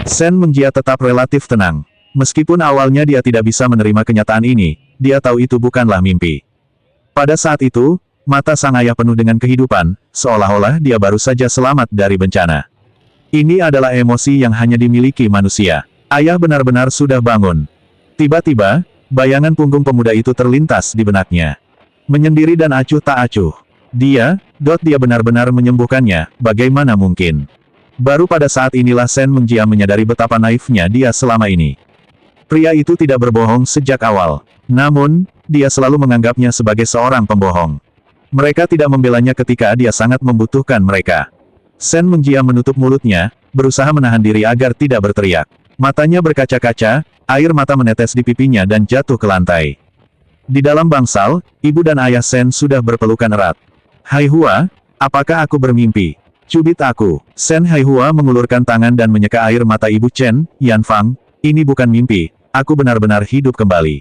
Shen Mengjia tetap relatif tenang. Meskipun awalnya dia tidak bisa menerima kenyataan ini, dia tahu itu bukanlah mimpi. Pada saat itu, mata sang ayah penuh dengan kehidupan, seolah-olah dia baru saja selamat dari bencana. Ini adalah emosi yang hanya dimiliki manusia. Ayah benar-benar sudah bangun. Tiba-tiba, bayangan punggung pemuda itu terlintas di benaknya. Menyendiri dan acuh tak acuh. Dia benar-benar menyembuhkannya, bagaimana mungkin? Baru pada saat inilah Shen Mengjia menyadari betapa naifnya dia selama ini. Pria itu tidak berbohong sejak awal. Namun, dia selalu menganggapnya sebagai seorang pembohong. Mereka tidak membelanya ketika dia sangat membutuhkan mereka. Shen Mengjia menutup mulutnya, berusaha menahan diri agar tidak berteriak. Matanya berkaca-kaca, air mata menetes di pipinya dan jatuh ke lantai. Di dalam bangsal, ibu dan ayah Shen sudah berpelukan erat. Haihua, apakah aku bermimpi? Cubit aku. Shen Haihua mengulurkan tangan dan menyeka air mata ibu Chen, Yanfang. Ini bukan mimpi, aku benar-benar hidup kembali.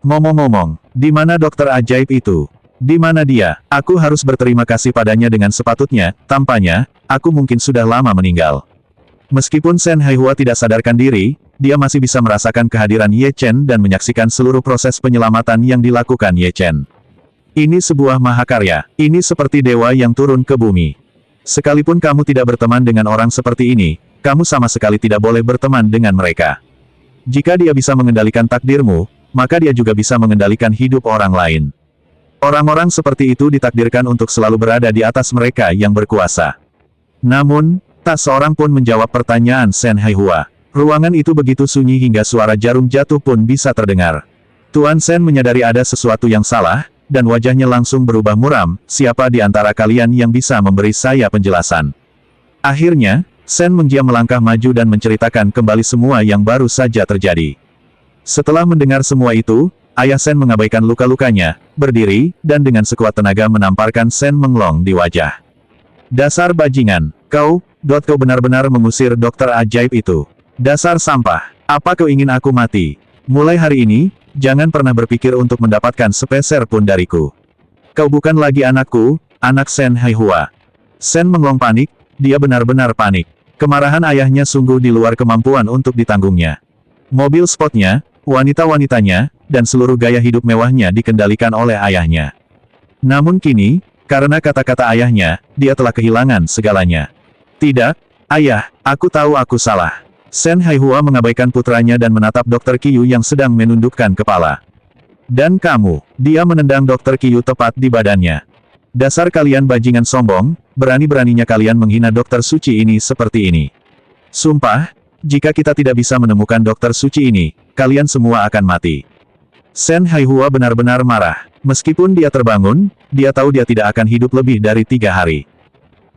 Ngomong-ngomong, di mana dokter ajaib itu? Di mana dia? Aku harus berterima kasih padanya dengan sepatutnya, tampaknya, aku mungkin sudah lama meninggal. Meskipun Shen Haihua tidak sadarkan diri, dia masih bisa merasakan kehadiran Ye Chen dan menyaksikan seluruh proses penyelamatan yang dilakukan Ye Chen. Ini sebuah mahakarya, ini seperti dewa yang turun ke bumi. Sekalipun kamu tidak berteman dengan orang seperti ini, kamu sama sekali tidak boleh berteman dengan mereka. Jika dia bisa mengendalikan takdirmu, maka dia juga bisa mengendalikan hidup orang lain. Orang-orang seperti itu ditakdirkan untuk selalu berada di atas mereka yang berkuasa. Namun, tak seorang pun menjawab pertanyaan Shen Haihua. Ruangan itu begitu sunyi hingga suara jarum jatuh pun bisa terdengar. Tuan Shen menyadari ada sesuatu yang salah, dan wajahnya langsung berubah muram. Siapa di antara kalian yang bisa memberi saya penjelasan? Akhirnya, Shen Mengjia melangkah maju dan menceritakan kembali semua yang baru saja terjadi. Setelah mendengar semua itu, ayah Shen mengabaikan luka-lukanya, berdiri, dan dengan sekuat tenaga menamparkan Shen Menglong di wajah. Dasar bajingan, kau benar-benar mengusir dokter ajaib itu. Dasar sampah, apa kau ingin aku mati? Mulai hari ini, jangan pernah berpikir untuk mendapatkan sepeser pun dariku. Kau bukan lagi anakku, anak Shen Haihua. Shen Menglong panik, dia benar-benar panik. Kemarahan ayahnya sungguh di luar kemampuan untuk ditanggungnya. Mobil sportnya, wanita-wanitanya, dan seluruh gaya hidup mewahnya dikendalikan oleh ayahnya. Namun kini, karena kata-kata ayahnya, dia telah kehilangan segalanya. Tidak, ayah, aku tahu aku salah. Shen Haihua mengabaikan putranya dan menatap Dr. Qiu yang sedang menundukkan kepala. Dan kamu, dia menendang Dr. Qiu tepat di badannya. Dasar kalian bajingan sombong, berani-beraninya kalian menghina dokter suci ini seperti ini. Sumpah, jika kita tidak bisa menemukan dokter suci ini, kalian semua akan mati. Shen Haihua benar-benar marah. Meskipun dia terbangun, dia tahu dia tidak akan hidup lebih dari 3 hari.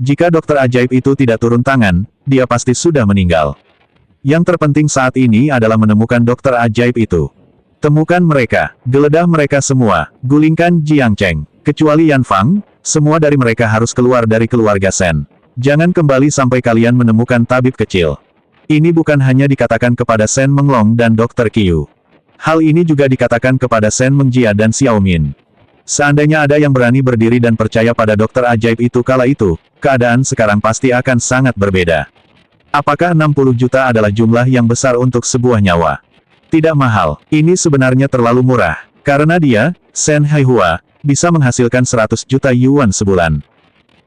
Jika dokter ajaib itu tidak turun tangan, dia pasti sudah meninggal. Yang terpenting saat ini adalah menemukan dokter ajaib itu. Temukan mereka, geledah mereka semua, gulingkan Jiang Cheng. Kecuali Yan Fang, semua dari mereka harus keluar dari keluarga Shen. Jangan kembali sampai kalian menemukan tabib kecil. Ini bukan hanya dikatakan kepada Shen Menglong dan Dr. Qiu. Hal ini juga dikatakan kepada Shen Mengjia dan Xiao Min. Seandainya ada yang berani berdiri dan percaya pada dokter ajaib itu kala itu, keadaan sekarang pasti akan sangat berbeda. Apakah 60 juta adalah jumlah yang besar untuk sebuah nyawa? Tidak mahal, ini sebenarnya terlalu murah. Karena dia, Shen Haihua, bisa menghasilkan 100 juta yuan sebulan.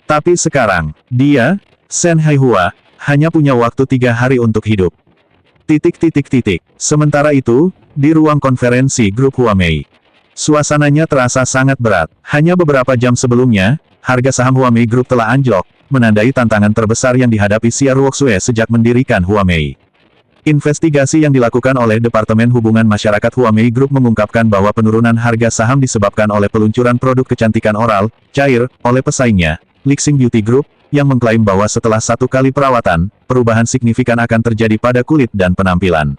Tapi sekarang, dia, Shen Haihua, hanya punya waktu 3 hari untuk hidup. Sementara itu, di ruang konferensi grup Huamei. Suasananya terasa sangat berat. Hanya beberapa jam sebelumnya, harga saham Huamei Group telah anjlok, menandai tantangan terbesar yang dihadapi Xia Ruoxue sejak mendirikan Huamei. Investigasi yang dilakukan oleh Departemen Hubungan Masyarakat Huamei Group mengungkapkan bahwa penurunan harga saham disebabkan oleh peluncuran produk kecantikan oral, cair, oleh pesaingnya, Lixing Beauty Group, yang mengklaim bahwa setelah 1 kali perawatan, perubahan signifikan akan terjadi pada kulit dan penampilan.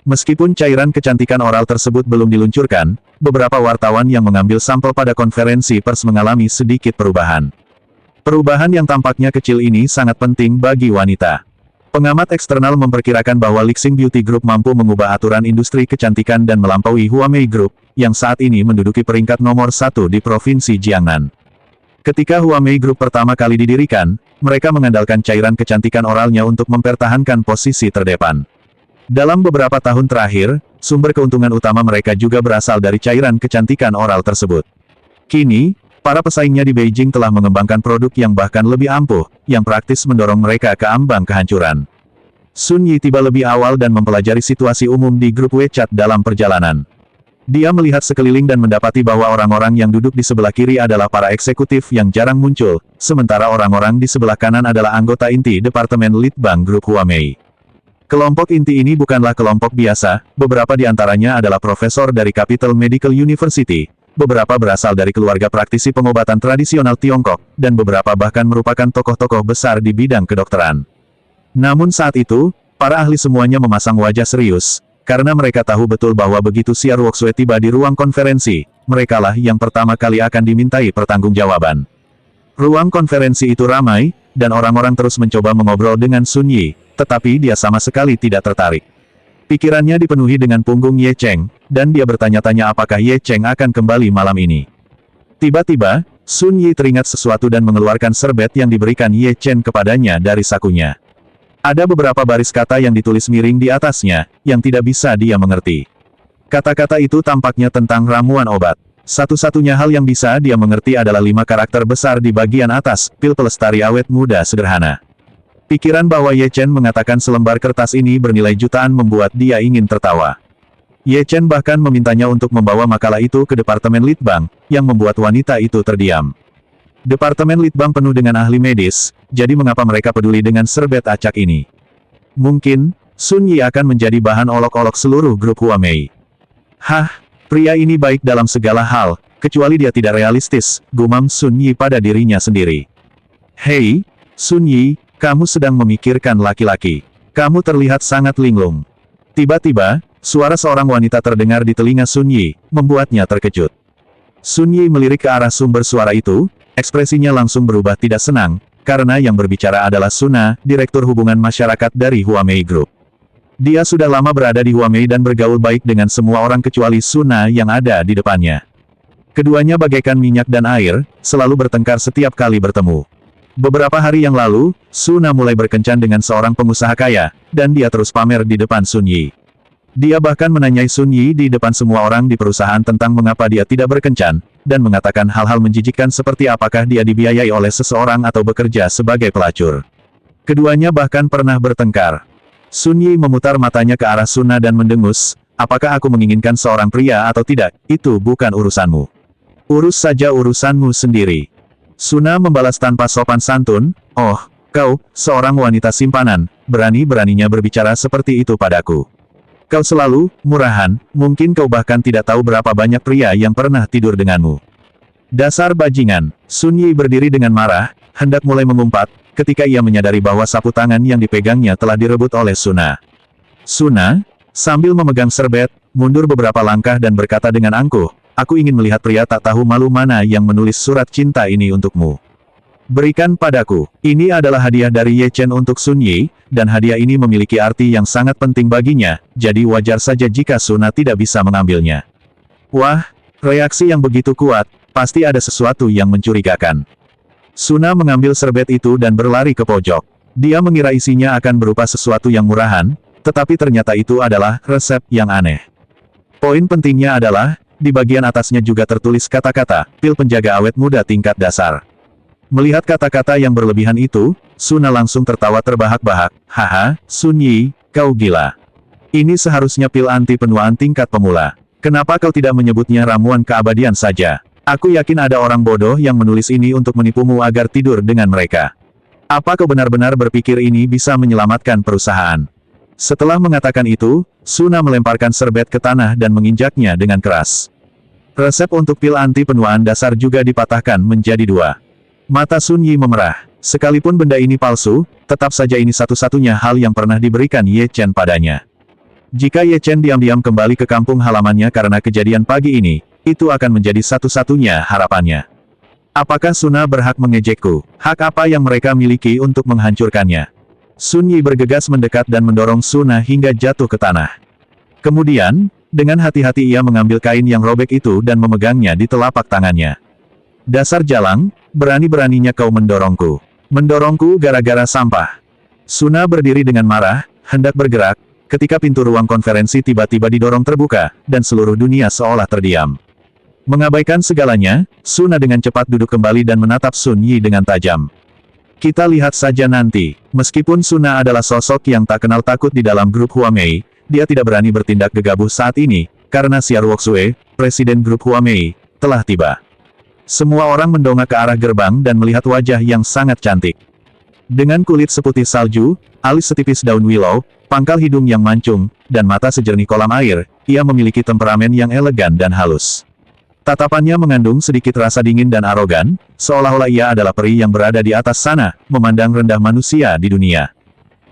Meskipun cairan kecantikan oral tersebut belum diluncurkan, beberapa wartawan yang mengambil sampel pada konferensi pers mengalami sedikit perubahan. Perubahan yang tampaknya kecil ini sangat penting bagi wanita. Pengamat eksternal memperkirakan bahwa Lixing Beauty Group mampu mengubah aturan industri kecantikan dan melampaui Huamei Group, yang saat ini menduduki peringkat nomor 1 di Provinsi Jiangnan. Ketika Huamei Group pertama kali didirikan, mereka mengandalkan cairan kecantikan oralnya untuk mempertahankan posisi terdepan. Dalam beberapa tahun terakhir, sumber keuntungan utama mereka juga berasal dari cairan kecantikan oral tersebut. Kini, para pesaingnya di Beijing telah mengembangkan produk yang bahkan lebih ampuh, yang praktis mendorong mereka ke ambang kehancuran. Sun Yi tiba lebih awal dan mempelajari situasi umum di grup WeChat dalam perjalanan. Dia melihat sekeliling dan mendapati bahwa orang-orang yang duduk di sebelah kiri adalah para eksekutif yang jarang muncul, sementara orang-orang di sebelah kanan adalah anggota inti Departemen Litbang Grup Huamei. Kelompok inti ini bukanlah kelompok biasa, beberapa di antaranya adalah profesor dari Capital Medical University, beberapa berasal dari keluarga praktisi pengobatan tradisional Tiongkok, dan beberapa bahkan merupakan tokoh-tokoh besar di bidang kedokteran. Namun saat itu, para ahli semuanya memasang wajah serius, karena mereka tahu betul bahwa begitu Xia Ruoxue tiba di ruang konferensi, merekalah yang pertama kali akan dimintai pertanggungjawaban. Ruang konferensi itu ramai, dan orang-orang terus mencoba mengobrol dengan Sun Yi, tetapi dia sama sekali tidak tertarik. Pikirannya dipenuhi dengan punggung Ye Cheng, dan dia bertanya-tanya apakah Ye Cheng akan kembali malam ini. Tiba-tiba, Sun Yi teringat sesuatu dan mengeluarkan serbet yang diberikan Ye Chen kepadanya dari sakunya. Ada beberapa baris kata yang ditulis miring di atasnya, yang tidak bisa dia mengerti. Kata-kata itu tampaknya tentang ramuan obat. Satu-satunya hal yang bisa dia mengerti adalah 5 karakter besar di bagian atas, pil pelestari awet muda sederhana. Pikiran bahwa Ye Chen mengatakan selembar kertas ini bernilai jutaan membuat dia ingin tertawa. Ye Chen bahkan memintanya untuk membawa makalah itu ke Departemen Litbang, yang membuat wanita itu terdiam. Departemen Litbang penuh dengan ahli medis, jadi mengapa mereka peduli dengan serbet acak ini? Mungkin, Sun Yi akan menjadi bahan olok-olok seluruh grup Huamei. Hah, pria ini baik dalam segala hal, kecuali dia tidak realistis, gumam Sun Yi pada dirinya sendiri. Hei, Sun Yi, kamu sedang memikirkan laki-laki. Kamu terlihat sangat linglung. Tiba-tiba, suara seorang wanita terdengar di telinga Sun Yi, membuatnya terkejut. Sun Yi melirik ke arah sumber suara itu. Ekspresinya langsung berubah tidak senang, karena yang berbicara adalah Suna, Direktur Hubungan Masyarakat dari Huamei Group. Dia sudah lama berada di Huamei dan bergaul baik dengan semua orang kecuali Suna yang ada di depannya. Keduanya bagaikan minyak dan air, selalu bertengkar setiap kali bertemu. Beberapa hari yang lalu, Suna mulai berkencan dengan seorang pengusaha kaya, dan dia terus pamer di depan Sun Yi. Dia bahkan menanyai Sun Yi di depan semua orang di perusahaan tentang mengapa dia tidak berkencan, dan mengatakan hal-hal menjijikkan seperti apakah dia dibiayai oleh seseorang atau bekerja sebagai pelacur. Keduanya bahkan pernah bertengkar. Sun Yi memutar matanya ke arah Suna dan mendengus, apakah aku menginginkan seorang pria atau tidak, itu bukan urusanmu. Urus saja urusanmu sendiri. Suna membalas tanpa sopan santun, oh, kau, seorang wanita simpanan, berani-beraninya berbicara seperti itu padaku. Kau selalu murahan, mungkin kau bahkan tidak tahu berapa banyak pria yang pernah tidur denganmu. Dasar bajingan, Sun Yi berdiri dengan marah, hendak mulai mengumpat, ketika ia menyadari bahwa sapu tangan yang dipegangnya telah direbut oleh Suna. Suna, sambil memegang serbet, mundur beberapa langkah dan berkata dengan angkuh, aku ingin melihat pria tak tahu malu mana yang menulis surat cinta ini untukmu. Berikan padaku. Ini adalah hadiah dari Ye Chen untuk Sun Yi, dan hadiah ini memiliki arti yang sangat penting baginya, jadi wajar saja jika Suna tidak bisa mengambilnya. Wah, reaksi yang begitu kuat, pasti ada sesuatu yang mencurigakan. Suna mengambil serbet itu dan berlari ke pojok. Dia mengira isinya akan berupa sesuatu yang murahan, tetapi ternyata itu adalah resep yang aneh. Poin pentingnya adalah, di bagian atasnya juga tertulis kata-kata, pil penjaga awet muda tingkat dasar. Melihat kata-kata yang berlebihan itu, Suna langsung tertawa terbahak-bahak. Haha, Sun Yi, kau gila. Ini seharusnya pil anti penuaan tingkat pemula. Kenapa kau tidak menyebutnya ramuan keabadian saja? Aku yakin ada orang bodoh yang menulis ini untuk menipumu agar tidur dengan mereka. Apa kau benar-benar berpikir ini bisa menyelamatkan perusahaan? Setelah mengatakan itu, Suna melemparkan serbet ke tanah dan menginjaknya dengan keras. Resep untuk pil anti penuaan dasar juga dipatahkan menjadi 2. Mata Sun Yi memerah. Sekalipun benda ini palsu, tetap saja ini satu-satunya hal yang pernah diberikan Ye Chen padanya. Jika Ye Chen diam-diam kembali ke kampung halamannya karena kejadian pagi ini, itu akan menjadi satu-satunya harapannya. Apakah Suna berhak mengejekku? Hak apa yang mereka miliki untuk menghancurkannya? Sun Yi bergegas mendekat dan mendorong Suna hingga jatuh ke tanah. Kemudian, dengan hati-hati ia mengambil kain yang robek itu dan memegangnya di telapak tangannya. Dasar jalang, berani-beraninya kau mendorongku. Mendorongku gara-gara sampah. Suna berdiri dengan marah, hendak bergerak, ketika pintu ruang konferensi tiba-tiba didorong terbuka, dan seluruh dunia seolah terdiam. Mengabaikan segalanya, Suna dengan cepat duduk kembali dan menatap Sun Yi dengan tajam. Kita lihat saja nanti. Meskipun Suna adalah sosok yang tak kenal takut di dalam grup Huamei, dia tidak berani bertindak gegabah saat ini, karena Xia Ruoxue, presiden grup Huamei, telah tiba. Semua orang mendongak ke arah gerbang dan melihat wajah yang sangat cantik. Dengan kulit seputih salju, alis setipis daun willow, pangkal hidung yang mancung, dan mata sejernih kolam air, ia memiliki temperamen yang elegan dan halus. Tatapannya mengandung sedikit rasa dingin dan arogan, seolah-olah ia adalah peri yang berada di atas sana, memandang rendah manusia di dunia.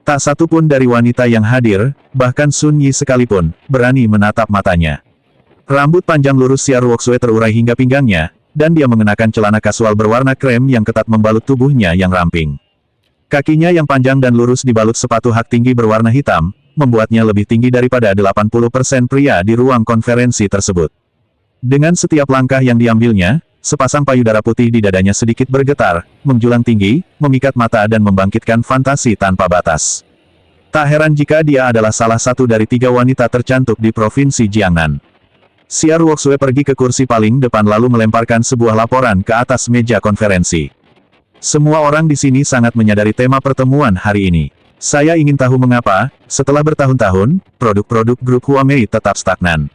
Tak satu pun dari wanita yang hadir, bahkan Sun Yi sekalipun, berani menatap matanya. Rambut panjang lurus Xia Ruoxue terurai hingga pinggangnya, dan dia mengenakan celana kasual berwarna krem yang ketat membalut tubuhnya yang ramping. Kakinya yang panjang dan lurus dibalut sepatu hak tinggi berwarna hitam, membuatnya lebih tinggi daripada 80% pria di ruang konferensi tersebut. Dengan setiap langkah yang diambilnya, sepasang payudara putih di dadanya sedikit bergetar, menjulang tinggi, memikat mata dan membangkitkan fantasi tanpa batas. Tak heran jika dia adalah salah satu dari 3 wanita tercantik di Provinsi Jiangnan. Xia Ruoxue pergi ke kursi paling depan lalu melemparkan sebuah laporan ke atas meja konferensi. Semua orang di sini sangat menyadari tema pertemuan hari ini. Saya ingin tahu mengapa, setelah bertahun-tahun, produk-produk grup Huamei tetap stagnan.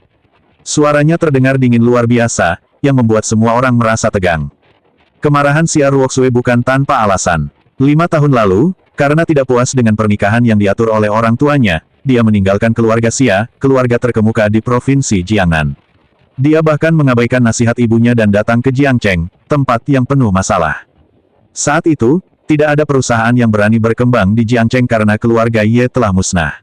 Suaranya terdengar dingin luar biasa, yang membuat semua orang merasa tegang. Kemarahan Xia Ruoxue bukan tanpa alasan. 5 tahun lalu, karena tidak puas dengan pernikahan yang diatur oleh orang tuanya, dia meninggalkan keluarga Xia, keluarga terkemuka di Provinsi Jiangnan. Dia bahkan mengabaikan nasihat ibunya dan datang ke Jiangcheng, tempat yang penuh masalah. Saat itu, tidak ada perusahaan yang berani berkembang di Jiangcheng karena keluarga Ye telah musnah.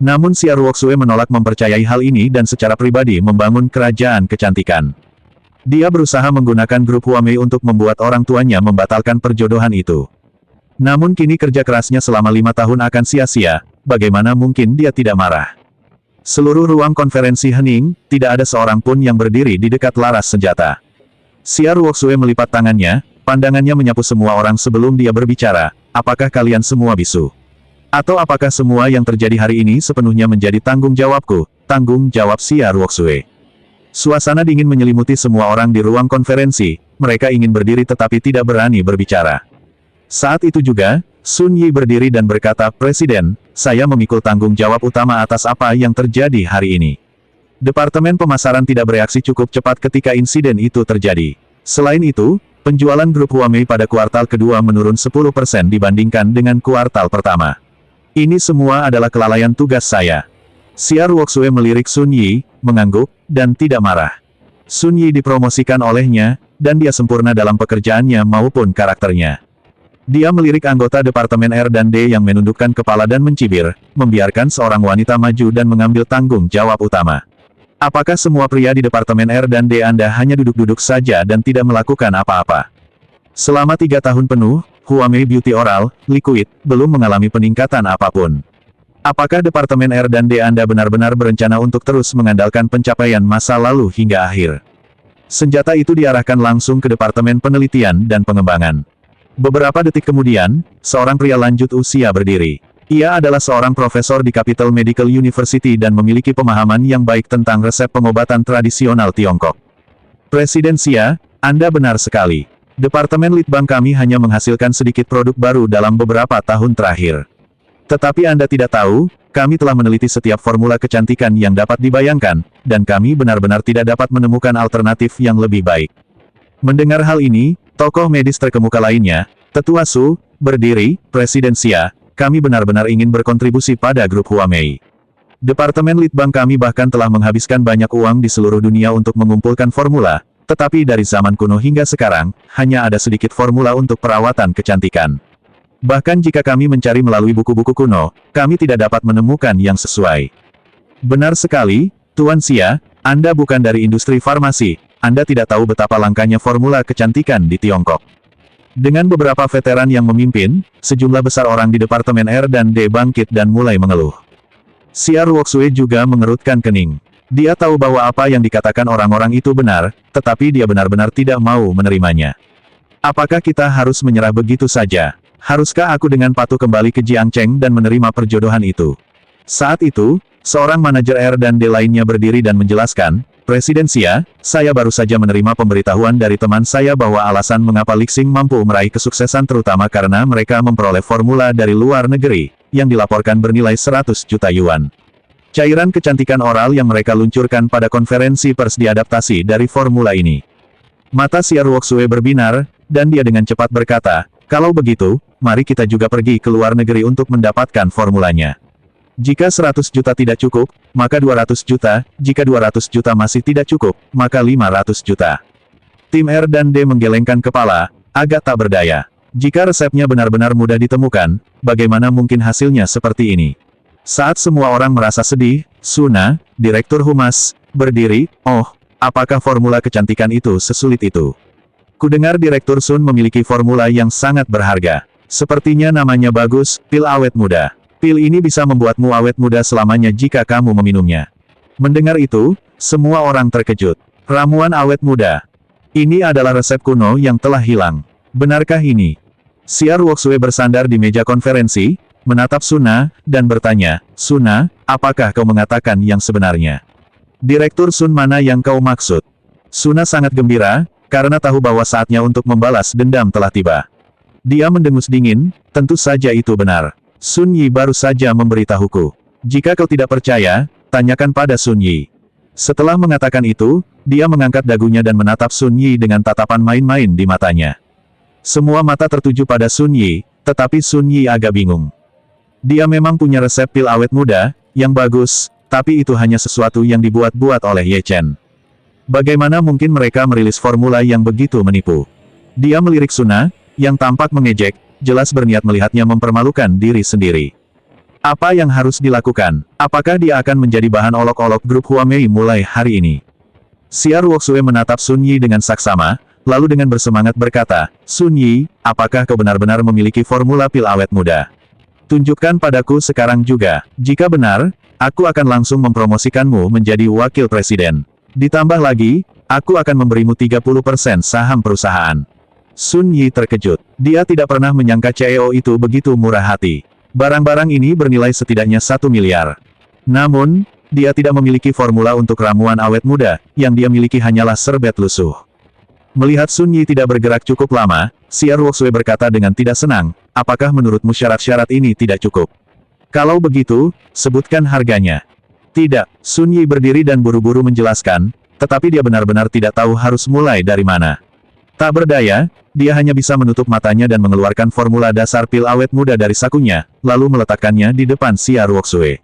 Namun Xia Ruoxue menolak mempercayai hal ini dan secara pribadi membangun kerajaan kecantikan. Dia berusaha menggunakan grup Huamei untuk membuat orang tuanya membatalkan perjodohan itu. Namun kini kerja kerasnya selama 5 tahun akan sia-sia, bagaimana mungkin dia tidak marah? Seluruh ruang konferensi hening, tidak ada seorang pun yang berdiri di dekat laras senjata. Xia Ruoxue melipat tangannya, pandangannya menyapu semua orang sebelum dia berbicara, apakah kalian semua bisu? Atau apakah semua yang terjadi hari ini sepenuhnya menjadi tanggung jawabku, tanggung jawab Xia Ruoxue? Suasana dingin menyelimuti semua orang di ruang konferensi, mereka ingin berdiri tetapi tidak berani berbicara. Saat itu juga, Sun Yi berdiri dan berkata, Presiden, saya memikul tanggung jawab utama atas apa yang terjadi hari ini. Departemen pemasaran tidak bereaksi cukup cepat ketika insiden itu terjadi. Selain itu, penjualan grup Huamei pada kuartal kedua menurun 10% dibandingkan dengan kuartal pertama. Ini semua adalah kelalaian tugas saya. Xia Ruoxue melirik Sun Yi, mengangguk, dan tidak marah. Sun Yi dipromosikan olehnya, dan dia sempurna dalam pekerjaannya maupun karakternya. Dia melirik anggota Departemen R&D yang menundukkan kepala dan mencibir, membiarkan seorang wanita maju dan mengambil tanggung jawab utama. Apakah semua pria di Departemen R&D Anda hanya duduk-duduk saja dan tidak melakukan apa-apa? Selama 3 tahun penuh, Huamei Beauty Oral, Liquid, belum mengalami peningkatan apapun. Apakah Departemen R&D Anda benar-benar berencana untuk terus mengandalkan pencapaian masa lalu hingga akhir? Senjata itu diarahkan langsung ke Departemen Penelitian dan Pengembangan. Beberapa detik kemudian, seorang pria lanjut usia berdiri. Ia adalah seorang profesor di Capital Medical University dan memiliki pemahaman yang baik tentang resep pengobatan tradisional Tiongkok. Presiden Xia, Anda benar sekali. Departemen Litbang kami hanya menghasilkan sedikit produk baru dalam beberapa tahun terakhir. Tetapi Anda tidak tahu, kami telah meneliti setiap formula kecantikan yang dapat dibayangkan, dan kami benar-benar tidak dapat menemukan alternatif yang lebih baik. Mendengar hal ini, tokoh medis terkemuka lainnya, Tetua Su, berdiri, Presiden Xia, kami benar-benar ingin berkontribusi pada grup Huamei. Departemen Litbang kami bahkan telah menghabiskan banyak uang di seluruh dunia untuk mengumpulkan formula, tetapi dari zaman kuno hingga sekarang, hanya ada sedikit formula untuk perawatan kecantikan. Bahkan jika kami mencari melalui buku-buku kuno, kami tidak dapat menemukan yang sesuai. Benar sekali, Tuan Xia, Anda bukan dari industri farmasi, Anda tidak tahu betapa langkanya formula kecantikan di Tiongkok. Dengan beberapa veteran yang memimpin, sejumlah besar orang di Departemen R&D bangkit dan mulai mengeluh. Xia Ruoxue juga mengerutkan kening. Dia tahu bahwa apa yang dikatakan orang-orang itu benar, tetapi dia benar-benar tidak mau menerimanya. Apakah kita harus menyerah begitu saja? Haruskah aku dengan patuh kembali ke Jiangcheng dan menerima perjodohan itu? Saat itu, seorang manajer R&D lainnya berdiri dan menjelaskan, Presiden Xia, saya baru saja menerima pemberitahuan dari teman saya bahwa alasan mengapa Lixing mampu meraih kesuksesan terutama karena mereka memperoleh formula dari luar negeri, yang dilaporkan bernilai 100 juta yuan. Cairan kecantikan oral yang mereka luncurkan pada konferensi pers diadaptasi dari formula ini. Mata Xia Ruoxue berbinar, dan dia dengan cepat berkata, kalau begitu, mari kita juga pergi ke luar negeri untuk mendapatkan formulanya. Jika 100 juta tidak cukup, maka 200 juta, jika 200 juta masih tidak cukup, maka 500 juta. Tim R&D menggelengkan kepala, agak tak berdaya. Jika resepnya benar-benar mudah ditemukan, bagaimana mungkin hasilnya seperti ini? Saat semua orang merasa sedih, Suna, Direktur Humas, berdiri, oh, apakah formula kecantikan itu sesulit itu? Kudengar Direktur Sun memiliki formula yang sangat berharga. Sepertinya namanya bagus, pil awet muda. Pil ini bisa membuatmu awet muda selamanya jika kamu meminumnya. Mendengar itu, semua orang terkejut. Ramuan awet muda. Ini adalah resep kuno yang telah hilang. Benarkah ini? Xia Ruoxue bersandar di meja konferensi, menatap Suna, dan bertanya, Suna, apakah kau mengatakan yang sebenarnya? Direktur Sun mana yang kau maksud? Suna sangat gembira, karena tahu bahwa saatnya untuk membalas dendam telah tiba. Dia mendengus dingin, tentu saja itu benar. Sun Yi baru saja memberitahuku. Jika kau tidak percaya, tanyakan pada Sun Yi. Setelah mengatakan itu, dia mengangkat dagunya dan menatap Sun Yi dengan tatapan main-main di matanya. Semua mata tertuju pada Sun Yi, tetapi Sun Yi agak bingung. Dia memang punya resep pil awet muda, yang bagus, tapi itu hanya sesuatu yang dibuat-buat oleh Ye Chen. Bagaimana mungkin mereka merilis formula yang begitu menipu? Dia melirik Suna, yang tampak mengejek, jelas berniat melihatnya mempermalukan diri sendiri. Apa yang harus dilakukan? Apakah dia akan menjadi bahan olok-olok grup Huamei mulai hari ini? Xia Ruoxue menatap Sun Yi dengan saksama, lalu dengan bersemangat berkata, Sun Yi, apakah kau benar-benar memiliki formula pil awet muda? Tunjukkan padaku sekarang juga. Jika benar, aku akan langsung mempromosikanmu menjadi wakil presiden. Ditambah lagi, aku akan memberimu 30% saham perusahaan. Sun Yi terkejut. Dia tidak pernah menyangka CEO itu begitu murah hati. Barang-barang ini bernilai setidaknya 1 miliar. Namun, dia tidak memiliki formula untuk ramuan awet muda, yang dia miliki hanyalah serbet lusuh. Melihat Sun Yi tidak bergerak cukup lama, Xia Ruoxue berkata dengan tidak senang, apakah menurutmu syarat-syarat ini tidak cukup? Kalau begitu, sebutkan harganya. Tidak, Sun Yi berdiri dan buru-buru menjelaskan, tetapi dia benar-benar tidak tahu harus mulai dari mana. Tak berdaya, dia hanya bisa menutup matanya dan mengeluarkan formula dasar pil awet muda dari sakunya, lalu meletakkannya di depan Xia Ruoxue.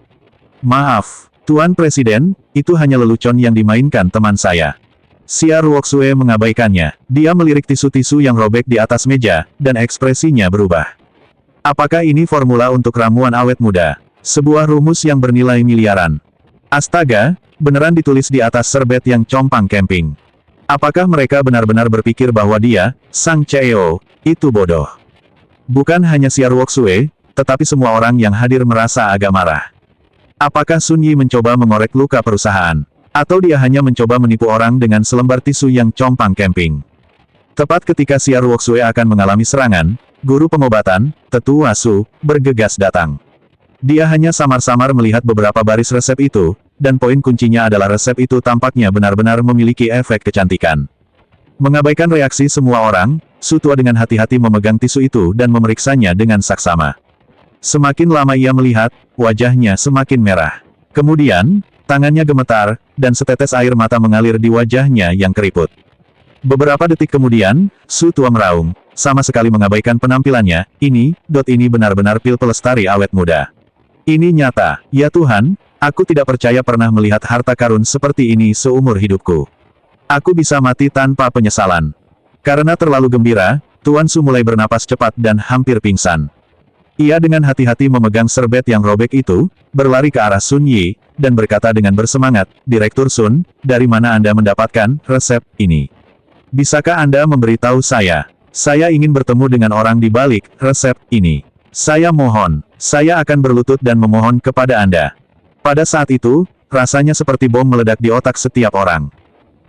Maaf, Tuan Presiden, itu hanya lelucon yang dimainkan teman saya. Xia Ruoxue mengabaikannya. Dia melirik tisu-tisu yang robek di atas meja, dan ekspresinya berubah. Apakah ini formula untuk ramuan awet muda? Sebuah rumus yang bernilai miliaran. Astaga, beneran ditulis di atas serbet yang compang camping. Apakah mereka benar-benar berpikir bahwa dia, sang CEO, itu bodoh? Bukan hanya Xia Ruoxue, tetapi semua orang yang hadir merasa agak marah. Apakah Sun Yi mencoba mengorek luka perusahaan? Atau dia hanya mencoba menipu orang dengan selembar tisu yang compang camping? Tepat ketika Xia Ruoxue akan mengalami serangan, guru pengobatan, Tetua Su, bergegas datang. Dia hanya samar-samar melihat beberapa baris resep itu, dan poin kuncinya adalah resep itu tampaknya benar-benar memiliki efek kecantikan. Mengabaikan reaksi semua orang, Su Tua dengan hati-hati memegang tisu itu dan memeriksanya dengan saksama. Semakin lama ia melihat, wajahnya semakin merah. Kemudian, tangannya gemetar, dan setetes air mata mengalir di wajahnya yang keriput. Beberapa detik kemudian, Su Tua meraung, sama sekali mengabaikan penampilannya, ini benar-benar pil pelestari awet muda. Ini nyata, ya Tuhan, aku tidak percaya pernah melihat harta karun seperti ini seumur hidupku. Aku bisa mati tanpa penyesalan. Karena terlalu gembira, Tuan Su mulai bernapas cepat dan hampir pingsan. Ia dengan hati-hati memegang serbet yang robek itu, berlari ke arah Sun Yi, dan berkata dengan bersemangat, Direktur Sun, dari mana Anda mendapatkan resep ini? Bisakah Anda memberitahu saya? Saya ingin bertemu dengan orang di balik resep ini. Saya mohon, saya akan berlutut dan memohon kepada Anda. Pada saat itu, rasanya seperti bom meledak di otak setiap orang.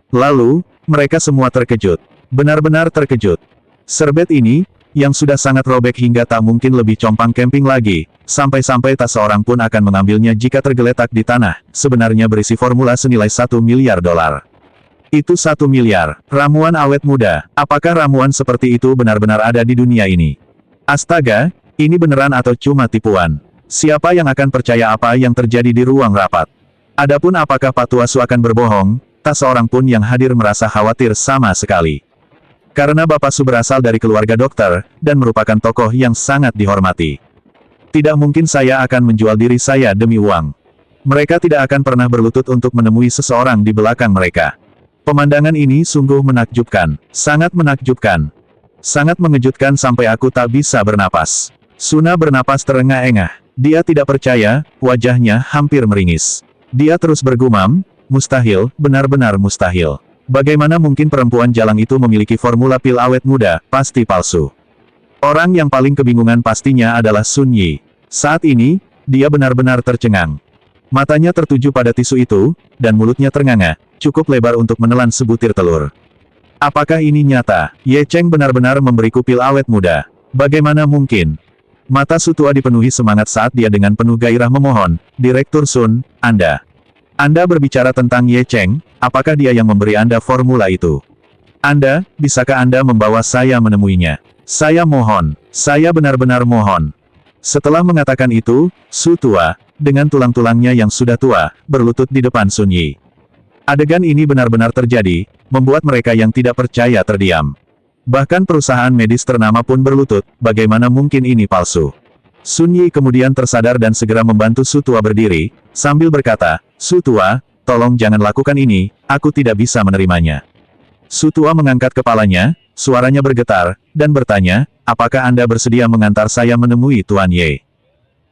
Lalu, mereka semua terkejut. Benar-benar terkejut. Serbet ini, yang sudah sangat robek hingga tak mungkin lebih compang camping lagi, sampai-sampai tak seorang pun akan mengambilnya jika tergeletak di tanah, sebenarnya berisi formula senilai $1 miliar. Itu 1 miliar, ramuan awet muda. Apakah ramuan seperti itu benar-benar ada di dunia ini? Astaga, ini beneran atau cuma tipuan? Siapa yang akan percaya apa yang terjadi di ruang rapat? Adapun apakah Pak Tuasu akan berbohong, tak seorang pun yang hadir merasa khawatir sama sekali. Karena Bapak Su berasal dari keluarga dokter, dan merupakan tokoh yang sangat dihormati. Tidak mungkin saya akan menjual diri saya demi uang. Mereka tidak akan pernah berlutut untuk menemui seseorang di belakang mereka. Pemandangan ini sungguh menakjubkan, sangat menakjubkan. Sangat mengejutkan sampai aku tak bisa bernapas. Suna bernapas terengah-engah. Dia tidak percaya, wajahnya hampir meringis. Dia terus bergumam, mustahil, benar-benar mustahil. Bagaimana mungkin perempuan jalang itu memiliki formula pil awet muda, pasti palsu. Orang yang paling kebingungan pastinya adalah Sun Yi. Saat ini, dia benar-benar tercengang. Matanya tertuju pada tisu itu, dan mulutnya ternganga, cukup lebar untuk menelan sebutir telur. Apakah ini nyata? Ye Cheng benar-benar memberiku pil awet muda. Bagaimana mungkin? Mata Su Tua dipenuhi semangat saat dia dengan penuh gairah memohon, Direktur Sun, Anda berbicara tentang Ye Cheng, apakah dia yang memberi Anda formula itu? Bisakah Anda membawa saya menemuinya? Saya mohon, saya benar-benar mohon. Setelah mengatakan itu, Su Tua, dengan tulang-tulangnya yang sudah tua, berlutut di depan Sun Yi. Adegan ini benar-benar terjadi, membuat mereka yang tidak percaya terdiam. Bahkan perusahaan medis ternama pun berlutut, bagaimana mungkin ini palsu? Sun Yi kemudian tersadar dan segera membantu Su Tua berdiri, sambil berkata, Su Tua, tolong jangan lakukan ini, aku tidak bisa menerimanya. Su Tua mengangkat kepalanya, suaranya bergetar, dan bertanya, apakah Anda bersedia mengantar saya menemui Tuan Ye?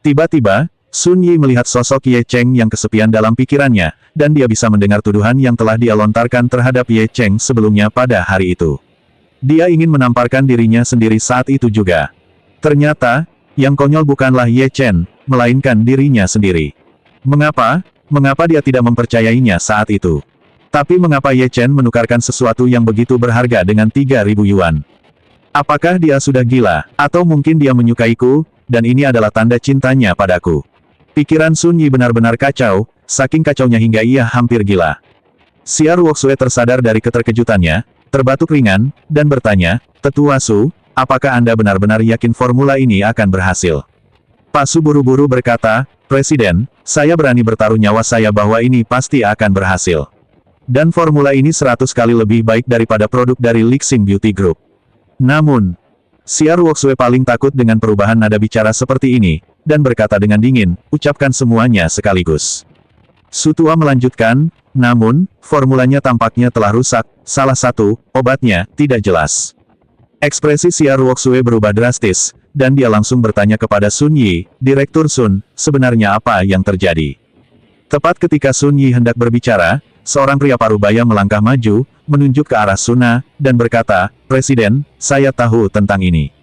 Tiba-tiba, Sun Yi melihat sosok Ye Cheng yang kesepian dalam pikirannya, dan dia bisa mendengar tuduhan yang telah dia lontarkan terhadap Ye Cheng sebelumnya pada hari itu. Dia ingin menamparkan dirinya sendiri saat itu juga. Ternyata, yang konyol bukanlah Ye Chen, melainkan dirinya sendiri. Mengapa dia tidak mempercayainya saat itu? Tapi mengapa Ye Chen menukarkan sesuatu yang begitu berharga dengan 3.000 yuan? Apakah dia sudah gila, atau mungkin dia menyukaiku, dan ini adalah tanda cintanya padaku? Pikiran Sun Yi benar-benar kacau, saking kacaunya hingga ia hampir gila. Xia Ruoxue tersadar dari keterkejutannya, terbatuk ringan, dan bertanya, Tetua Su, apakah Anda benar-benar yakin formula ini akan berhasil? Pak Su buru-buru berkata, Presiden, saya berani bertaruh nyawa saya bahwa ini pasti akan berhasil. Dan formula ini 100 kali lebih baik daripada produk dari Lixing Beauty Group. Namun, Xia Ruoxue paling takut dengan perubahan nada bicara seperti ini, dan berkata dengan dingin, ucapkan semuanya sekaligus. Su Tua melanjutkan, namun, formulanya tampaknya telah rusak, salah satu, obatnya, tidak jelas. Ekspresi Xia Ruoxue berubah drastis, dan dia langsung bertanya kepada Sun Yi, Direktur Sun, sebenarnya apa yang terjadi? Tepat ketika Sun Yi hendak berbicara, seorang pria parubaya melangkah maju, menunjuk ke arah Suna, dan berkata, Presiden, saya tahu tentang ini.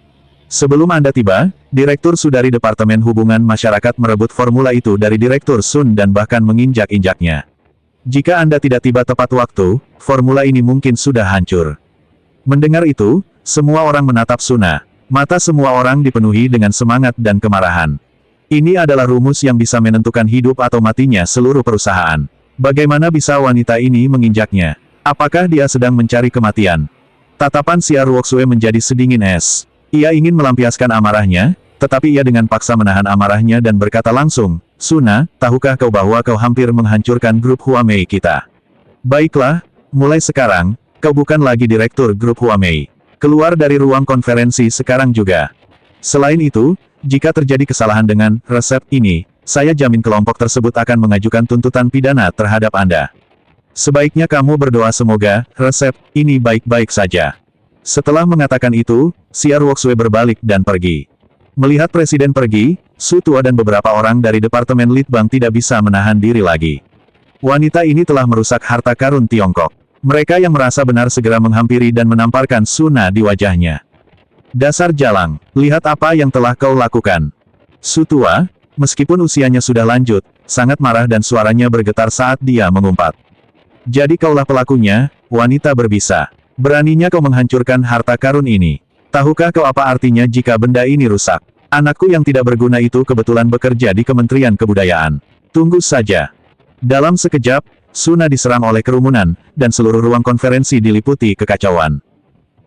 Sebelum Anda tiba, Direktur Su dari Departemen Hubungan Masyarakat merebut formula itu dari Direktur Sun dan bahkan menginjak-injaknya. Jika Anda tidak tiba tepat waktu, formula ini mungkin sudah hancur. Mendengar itu, semua orang menatap Suna. Mata semua orang dipenuhi dengan semangat dan kemarahan. Ini adalah rumus yang bisa menentukan hidup atau matinya seluruh perusahaan. Bagaimana bisa wanita ini menginjaknya? Apakah dia sedang mencari kematian? Tatapan Xia Ruoxue menjadi sedingin es. Ia ingin melampiaskan amarahnya, tetapi ia dengan paksa menahan amarahnya dan berkata langsung, Suna, tahukah kau bahwa kau hampir menghancurkan grup Huamei kita? Baiklah, mulai sekarang, kau bukan lagi direktur grup Huamei. Keluar dari ruang konferensi sekarang juga. Selain itu, jika terjadi kesalahan dengan resep ini, saya jamin kelompok tersebut akan mengajukan tuntutan pidana terhadap Anda. Sebaiknya kamu berdoa semoga resep ini baik-baik saja. Setelah mengatakan itu, Xia Ruoxue berbalik dan pergi. Melihat Presiden pergi, Su Tua dan beberapa orang dari Departemen Litbang tidak bisa menahan diri lagi. Wanita ini telah merusak harta karun Tiongkok. Mereka yang merasa benar segera menghampiri dan menamparkan Suna di wajahnya. Dasar jalang, lihat apa yang telah kau lakukan. Su Tua, meskipun usianya sudah lanjut, sangat marah dan suaranya bergetar saat dia mengumpat. Jadi kaulah pelakunya, wanita berbisa. Beraninya kau menghancurkan harta karun ini. Tahukah kau apa artinya jika benda ini rusak? Anakku yang tidak berguna itu kebetulan bekerja di Kementerian Kebudayaan. Tunggu saja. Dalam sekejap, Suna diserang oleh kerumunan, dan seluruh ruang konferensi diliputi kekacauan.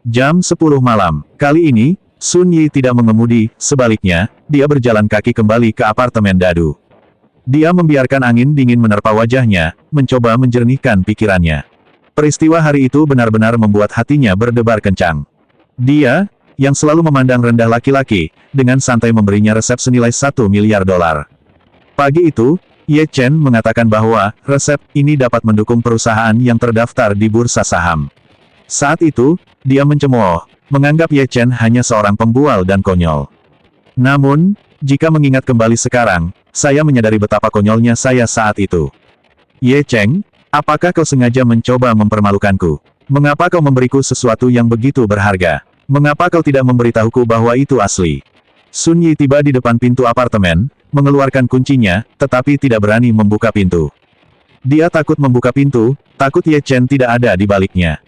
Jam 10 malam. Kali ini, Sun Yi tidak mengemudi, sebaliknya, dia berjalan kaki kembali ke apartemen Dadu. Dia membiarkan angin dingin menerpa wajahnya, mencoba menjernihkan pikirannya. Peristiwa hari itu benar-benar membuat hatinya berdebar kencang. Dia, yang selalu memandang rendah laki-laki, dengan santai memberinya resep senilai $1 miliar. Pagi itu, Ye Chen mengatakan bahwa, resep ini dapat mendukung perusahaan yang terdaftar di bursa saham. Saat itu, dia mencemooh, menganggap Ye Chen hanya seorang pembual dan konyol. Namun, jika mengingat kembali sekarang, saya menyadari betapa konyolnya saya saat itu. Ye Chen, apakah kau sengaja mencoba mempermalukanku? Mengapa kau memberiku sesuatu yang begitu berharga? Mengapa kau tidak memberitahuku bahwa itu asli? Sun Yi tiba di depan pintu apartemen, mengeluarkan kuncinya, tetapi tidak berani membuka pintu. Dia takut membuka pintu, takut Ye Chen tidak ada di baliknya.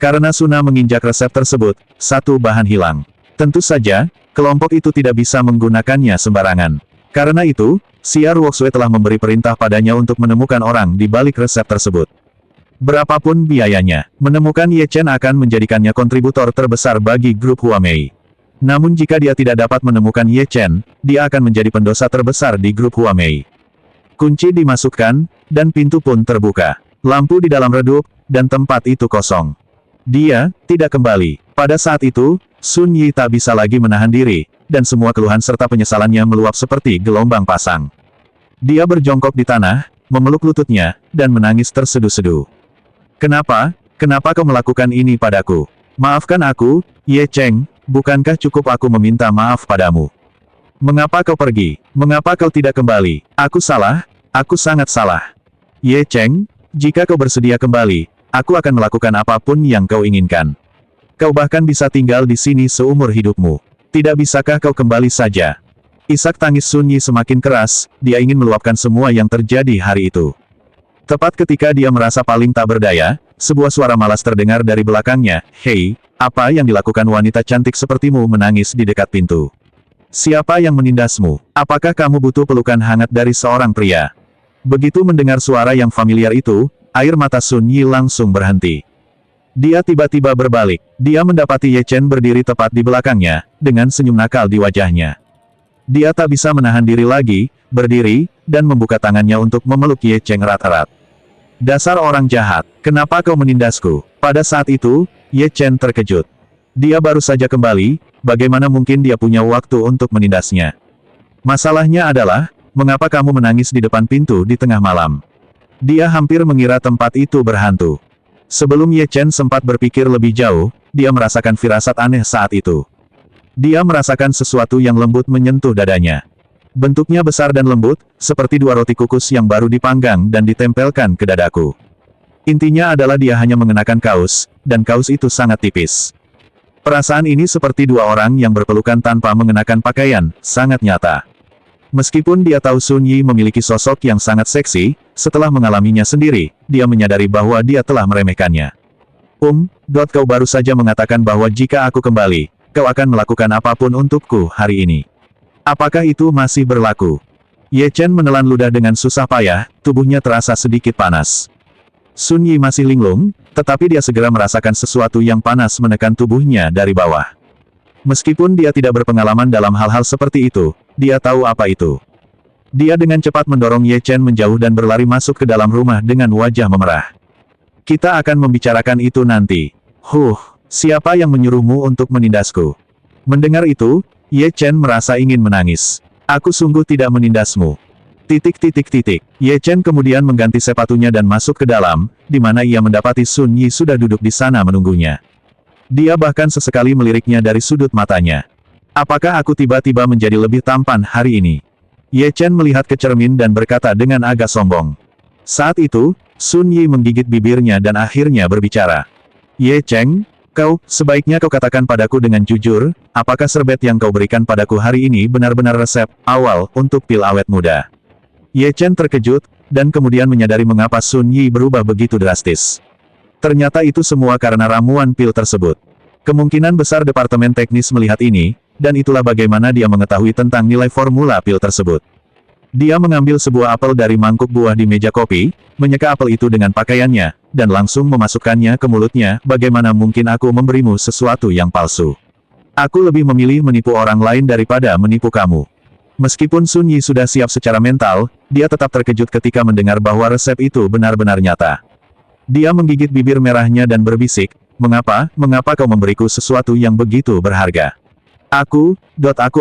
Karena Suna menginjak resep tersebut, satu bahan hilang. Tentu saja, kelompok itu tidak bisa menggunakannya sembarangan. Karena itu, Xia Ruoxue telah memberi perintah padanya untuk menemukan orang di balik resep tersebut. Berapapun biayanya, menemukan Ye Chen akan menjadikannya kontributor terbesar bagi grup Huamei. Namun jika dia tidak dapat menemukan Ye Chen, dia akan menjadi pendosa terbesar di grup Huamei. Kunci dimasukkan, dan pintu pun terbuka. Lampu di dalam redup, dan tempat itu kosong. Dia tidak kembali. Pada saat itu, Sun Yi tak bisa lagi menahan diri, dan semua keluhan serta penyesalannya meluap seperti gelombang pasang. Dia berjongkok di tanah, memeluk lututnya, dan menangis terseduh-seduh. Kenapa? Kenapa kau melakukan ini padaku? Maafkan aku, Ye Chen, bukankah cukup aku meminta maaf padamu? Mengapa kau pergi? Mengapa kau tidak kembali? Aku salah, aku sangat salah. Ye Chen, jika kau bersedia kembali, aku akan melakukan apapun yang kau inginkan. Kau bahkan bisa tinggal di sini seumur hidupmu. Tidak bisakah kau kembali saja? Isak tangis Sun Yi semakin keras, dia ingin meluapkan semua yang terjadi hari itu. Tepat ketika dia merasa paling tak berdaya, sebuah suara malas terdengar dari belakangnya, "Hei, apa yang dilakukan wanita cantik sepertimu menangis di dekat pintu? Siapa yang menindasmu? Apakah kamu butuh pelukan hangat dari seorang pria?" Begitu mendengar suara yang familiar itu, air mata Sun Yi langsung berhenti. Dia tiba-tiba berbalik. Dia mendapati Ye Chen berdiri tepat di belakangnya, dengan senyum nakal di wajahnya. Dia tak bisa menahan diri lagi, berdiri, dan membuka tangannya untuk memeluk Ye Chen erat-erat. "Dasar orang jahat, kenapa kau menindasku?" Pada saat itu, Ye Chen terkejut. Dia baru saja kembali, bagaimana mungkin dia punya waktu untuk menindasnya? Masalahnya adalah, mengapa kamu menangis di depan pintu di tengah malam? Dia hampir mengira tempat itu berhantu. Sebelum Ye Chen sempat berpikir lebih jauh, dia merasakan firasat aneh saat itu. Dia merasakan sesuatu yang lembut menyentuh dadanya. Bentuknya besar dan lembut, seperti dua roti kukus yang baru dipanggang dan ditempelkan ke dadaku. Intinya adalah dia hanya mengenakan kaos, dan kaos itu sangat tipis. Perasaan ini seperti dua orang yang berpelukan tanpa mengenakan pakaian, sangat nyata. Meskipun dia tahu Sun Yi memiliki sosok yang sangat seksi, setelah mengalaminya sendiri, dia menyadari bahwa dia telah meremehkannya. Kau baru saja mengatakan bahwa jika aku kembali, kau akan melakukan apapun untukku hari ini. Apakah itu masih berlaku? Ye Chen menelan ludah dengan susah payah, tubuhnya terasa sedikit panas. Sun Yi masih linglung, tetapi dia segera merasakan sesuatu yang panas menekan tubuhnya dari bawah. Meskipun dia tidak berpengalaman dalam hal-hal seperti itu, dia tahu apa itu. Dia dengan cepat mendorong Ye Chen menjauh dan berlari masuk ke dalam rumah dengan wajah memerah. "Kita akan membicarakan itu nanti." Siapa yang menyuruhmu untuk menindasku? Mendengar itu, Ye Chen merasa ingin menangis. "Aku sungguh tidak menindasmu." Ye Chen kemudian mengganti sepatunya dan masuk ke dalam, di mana ia mendapati Sun Yi sudah duduk di sana menunggunya. Dia bahkan sesekali meliriknya dari sudut matanya. "Apakah aku tiba-tiba menjadi lebih tampan hari ini?" Ye Chen melihat ke cermin dan berkata dengan agak sombong. Saat itu, Sun Yi menggigit bibirnya dan akhirnya berbicara. "Ye Chen, sebaiknya kau katakan padaku dengan jujur, apakah serbet yang kau berikan padaku hari ini benar-benar resep awal untuk pil awet muda?" Ye Chen terkejut, dan kemudian menyadari mengapa Sun Yi berubah begitu drastis. Ternyata itu semua karena ramuan pil tersebut. Kemungkinan besar departemen teknis melihat ini, dan itulah bagaimana dia mengetahui tentang nilai formula pil tersebut. Dia mengambil sebuah apel dari mangkuk buah di meja kopi, menyeka apel itu dengan pakaiannya, dan langsung memasukkannya ke mulutnya. Bagaimana mungkin aku memberimu sesuatu yang palsu? Aku lebih memilih menipu orang lain daripada menipu kamu. Meskipun Sun Yi sudah siap secara mental, dia tetap terkejut ketika mendengar bahwa resep itu benar-benar nyata. Dia menggigit bibir merahnya dan berbisik, mengapa kau memberiku sesuatu yang begitu berharga? Aku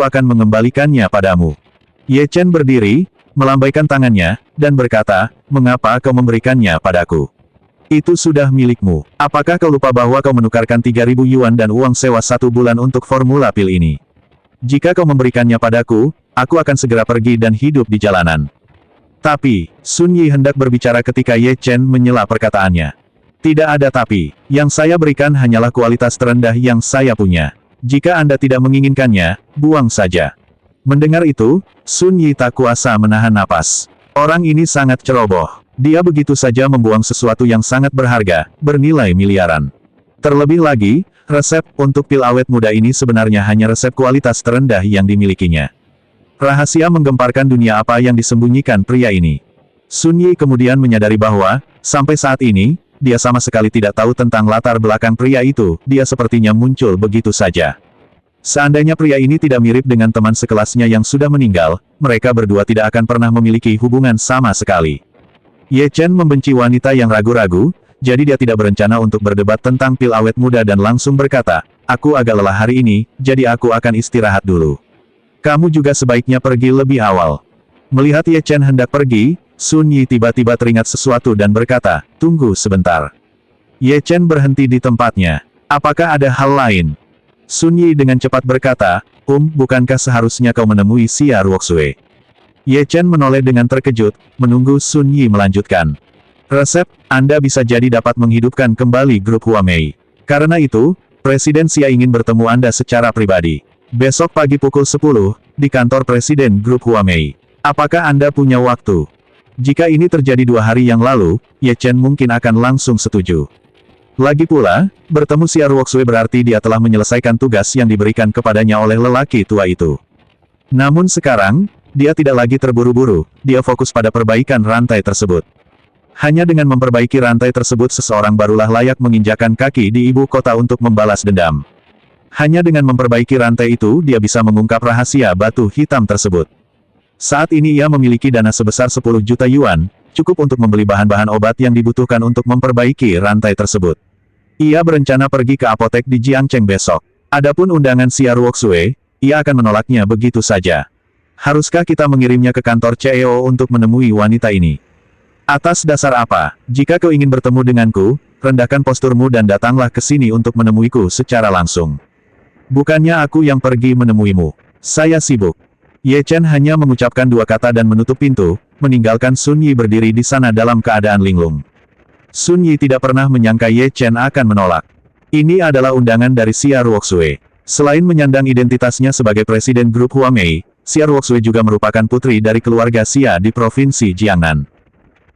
akan mengembalikannya padamu. Ye Chen berdiri, melambaikan tangannya, dan berkata, mengapa kau memberikannya padaku? Itu sudah milikmu. Apakah kau lupa bahwa kau menukarkan 3.000 yuan dan uang sewa 1 bulan untuk formula pil ini? Jika kau memberikannya padaku, aku akan segera pergi dan hidup di jalanan. Tapi, Sun Yi hendak berbicara ketika Ye Chen menyela perkataannya. Tidak ada tapi, yang saya berikan hanyalah kualitas terendah yang saya punya. Jika Anda tidak menginginkannya, buang saja. Mendengar itu, Sun Yi tak kuasa menahan napas. Orang ini sangat ceroboh. Dia begitu saja membuang sesuatu yang sangat berharga, bernilai miliaran. Terlebih lagi, resep untuk pil awet muda ini sebenarnya hanya resep kualitas terendah yang dimilikinya. Rahasia menggemparkan dunia apa yang disembunyikan pria ini. Sun Yi kemudian menyadari bahwa, sampai saat ini, dia sama sekali tidak tahu tentang latar belakang pria itu. Dia sepertinya muncul begitu saja. Seandainya pria ini tidak mirip dengan teman sekelasnya yang sudah meninggal, mereka berdua tidak akan pernah memiliki hubungan sama sekali. Ye Chen membenci wanita yang ragu-ragu, jadi dia tidak berencana untuk berdebat tentang pil awet muda dan langsung berkata, aku agak lelah hari ini, jadi aku akan istirahat dulu. Kamu juga sebaiknya pergi lebih awal. Melihat Ye Chen hendak pergi, Sun Yi tiba-tiba teringat sesuatu dan berkata, tunggu sebentar. Ye Chen berhenti di tempatnya. Apakah ada hal lain? Sun Yi dengan cepat berkata, bukankah seharusnya kau menemui Xia Ruoxue? Ye Chen menoleh dengan terkejut, menunggu Sun Yi melanjutkan. Resep, Anda bisa jadi dapat menghidupkan kembali grup Huamei. Karena itu, Presiden Xia ingin bertemu Anda secara pribadi. Besok pagi pukul 10, di kantor Presiden grup Huamei. Apakah Anda punya waktu? Jika ini terjadi 2 hari yang lalu, Ye Chen mungkin akan langsung setuju. Lagi pula, bertemu Xia Ruoxue berarti dia telah menyelesaikan tugas yang diberikan kepadanya oleh lelaki tua itu. Namun sekarang, dia tidak lagi terburu-buru, dia fokus pada perbaikan rantai tersebut. Hanya dengan memperbaiki rantai tersebut seseorang barulah layak menginjakan kaki di ibu kota untuk membalas dendam. Hanya dengan memperbaiki rantai itu dia bisa mengungkap rahasia batu hitam tersebut. Saat ini ia memiliki dana sebesar 10 juta yuan, cukup untuk membeli bahan-bahan obat yang dibutuhkan untuk memperbaiki rantai tersebut. Ia berencana pergi ke apotek di Jiangcheng besok. Adapun undangan Xia Ruoxue, ia akan menolaknya begitu saja. Haruskah kita mengirimnya ke kantor CEO untuk menemui wanita ini? Atas dasar apa? Jika kau ingin bertemu denganku, rendahkan posturmu dan datanglah ke sini untuk menemuiku secara langsung. Bukannya aku yang pergi menemuimu. Saya sibuk. Ye Chen hanya mengucapkan 2 kata dan menutup pintu, meninggalkan Sun Yi berdiri di sana dalam keadaan linglung. Sun Yi tidak pernah menyangka Ye Chen akan menolak. Ini adalah undangan dari Xia Ruoxue. Selain menyandang identitasnya sebagai presiden grup Huamei, Xia Ruoxue juga merupakan putri dari keluarga Xia di provinsi Jiangnan.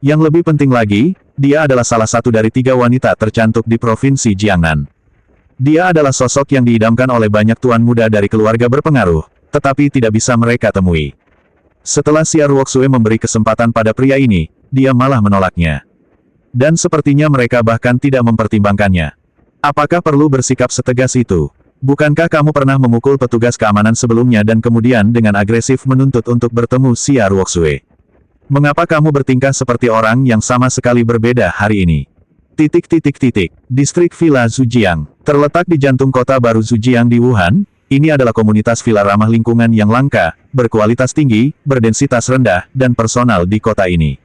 Yang lebih penting lagi, dia adalah salah satu dari 3 wanita tercantik di provinsi Jiangnan. Dia adalah sosok yang diidamkan oleh banyak tuan muda dari keluarga berpengaruh, tetapi tidak bisa mereka temui. Setelah Xia Ruoxue memberi kesempatan pada pria ini, dia malah menolaknya. Dan sepertinya mereka bahkan tidak mempertimbangkannya. Apakah perlu bersikap setegas itu? Bukankah kamu pernah memukul petugas keamanan sebelumnya dan kemudian dengan agresif menuntut untuk bertemu Xia Ruoxue? Mengapa kamu bertingkah seperti orang yang sama sekali berbeda hari ini? Distrik Villa Zhujiang, terletak di jantung kota baru Zhujiang di Wuhan, ini adalah komunitas villa ramah lingkungan yang langka, berkualitas tinggi, berdensitas rendah, dan personal di kota ini.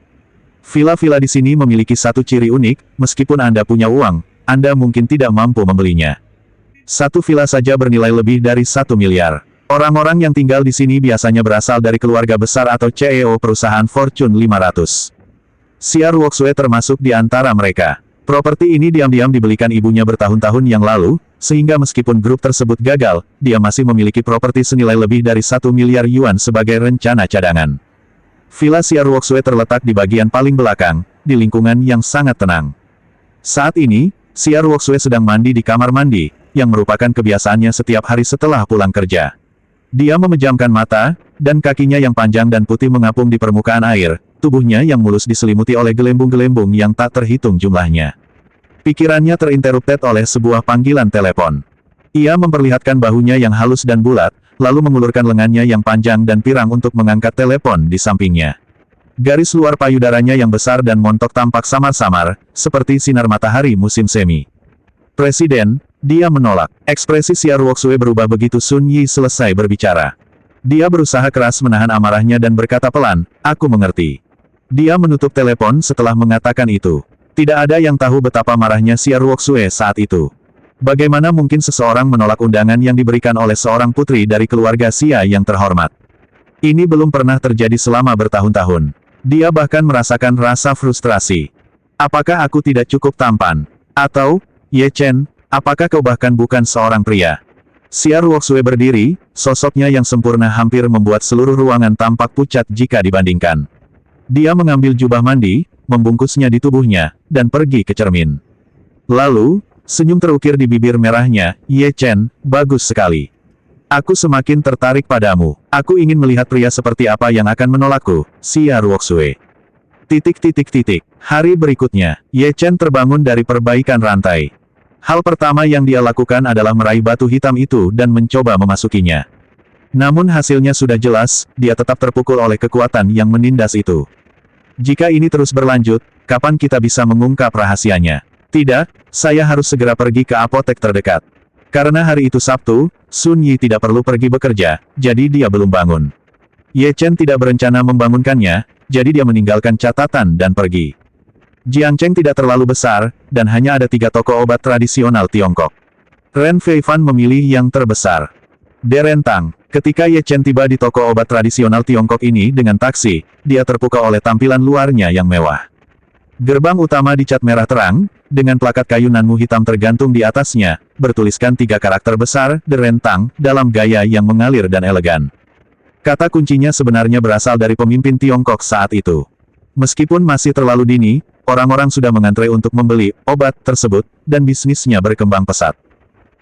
Villa-villa di sini memiliki satu ciri unik, meskipun Anda punya uang, Anda mungkin tidak mampu membelinya. Satu villa saja bernilai lebih dari 1 miliar. Orang-orang yang tinggal di sini biasanya berasal dari keluarga besar atau CEO perusahaan Fortune 500. Xia Ruoxue termasuk di antara mereka. Properti ini diam-diam dibelikan ibunya bertahun-tahun yang lalu, sehingga meskipun grup tersebut gagal, dia masih memiliki properti senilai lebih dari 1 miliar yuan sebagai rencana cadangan. Villa Xia Ruoxue terletak di bagian paling belakang, di lingkungan yang sangat tenang. Saat ini, Xia Ruoxue sedang mandi di kamar mandi, yang merupakan kebiasaannya setiap hari setelah pulang kerja. Dia memejamkan mata, dan kakinya yang panjang dan putih mengapung di permukaan air, tubuhnya yang mulus diselimuti oleh gelembung-gelembung yang tak terhitung jumlahnya. Pikirannya terinterupted oleh sebuah panggilan telepon. Ia memperlihatkan bahunya yang halus dan bulat, lalu mengulurkan lengannya yang panjang dan pirang untuk mengangkat telepon di sampingnya. Garis luar payudaranya yang besar dan montok tampak samar-samar, seperti sinar matahari musim semi. Presiden, dia menolak. Ekspresi Xia Ruoxue berubah begitu Sun Yi selesai berbicara. Dia berusaha keras menahan amarahnya dan berkata pelan, "Aku mengerti." Dia menutup telepon setelah mengatakan itu. Tidak ada yang tahu betapa marahnya Xia Ruoxue saat itu. Bagaimana mungkin seseorang menolak undangan yang diberikan oleh seorang putri dari keluarga Xia yang terhormat? Ini belum pernah terjadi selama bertahun-tahun. Dia bahkan merasakan rasa frustrasi. Apakah aku tidak cukup tampan? Atau, Ye Chen, apakah kau bahkan bukan seorang pria? Xia Ruoxue berdiri, sosoknya yang sempurna hampir membuat seluruh ruangan tampak pucat jika dibandingkan. Dia mengambil jubah mandi, membungkusnya di tubuhnya, dan pergi ke cermin. Lalu, senyum terukir di bibir merahnya, "Ye Chen, bagus sekali. Aku semakin tertarik padamu. Aku ingin melihat pria seperti apa yang akan menolakku, Xia Ruoxue." Hari berikutnya, Ye Chen terbangun dari perbaikan rantai. Hal pertama yang dia lakukan adalah meraih batu hitam itu dan mencoba memasukinya. Namun hasilnya sudah jelas, dia tetap terpukul oleh kekuatan yang menindas itu. Jika ini terus berlanjut, kapan kita bisa mengungkap rahasianya? Tidak, saya harus segera pergi ke apotek terdekat. Karena hari itu Sabtu, Sun Yi tidak perlu pergi bekerja, jadi dia belum bangun. Ye Chen tidak berencana membangunkannya, jadi dia meninggalkan catatan dan pergi. Jiangcheng tidak terlalu besar, dan hanya ada 3 toko obat tradisional Tiongkok. Ren Feifan memilih yang terbesar. Derentang, ketika Ye Chen tiba di toko obat tradisional Tiongkok ini dengan taksi, dia terpukau oleh tampilan luarnya yang mewah. Gerbang utama dicat merah terang, dengan plakat kayu nanmu hitam tergantung di atasnya, bertuliskan 3 karakter besar, Derentang, dalam gaya yang mengalir dan elegan. Kata kuncinya sebenarnya berasal dari pemimpin Tiongkok saat itu. Meskipun masih terlalu dini, orang-orang sudah mengantre untuk membeli obat tersebut, dan bisnisnya berkembang pesat.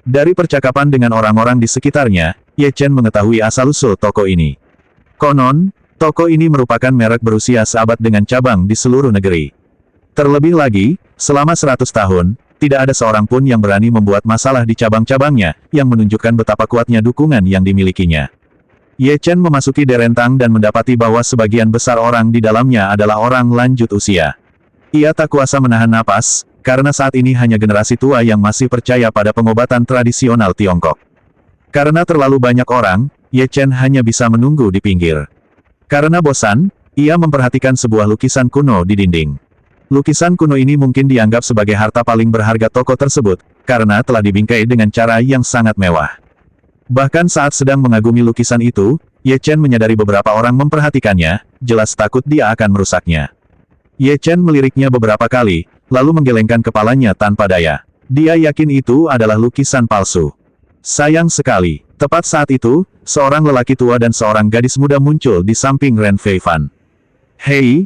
Dari percakapan dengan orang-orang di sekitarnya, Ye Chen mengetahui asal-usul toko ini. Konon, toko ini merupakan merek berusia seabad dengan cabang di seluruh negeri. Terlebih lagi, selama 100 tahun, tidak ada seorang pun yang berani membuat masalah di cabang-cabangnya, yang menunjukkan betapa kuatnya dukungan yang dimilikinya. Ye Chen memasuki Derentang dan mendapati bahwa sebagian besar orang di dalamnya adalah orang lanjut usia. Ia tak kuasa menahan napas, karena saat ini hanya generasi tua yang masih percaya pada pengobatan tradisional Tiongkok. Karena terlalu banyak orang, Ye Chen hanya bisa menunggu di pinggir. Karena bosan, ia memperhatikan sebuah lukisan kuno di dinding. Lukisan kuno ini mungkin dianggap sebagai harta paling berharga toko tersebut, karena telah dibingkai dengan cara yang sangat mewah. Bahkan saat sedang mengagumi lukisan itu, Ye Chen menyadari beberapa orang memperhatikannya, jelas takut dia akan merusaknya. Ye Chen meliriknya beberapa kali, lalu menggelengkan kepalanya tanpa daya. Dia yakin itu adalah lukisan palsu. Sayang sekali, tepat saat itu, seorang lelaki tua dan seorang gadis muda muncul di samping Ren Feifan. Hei,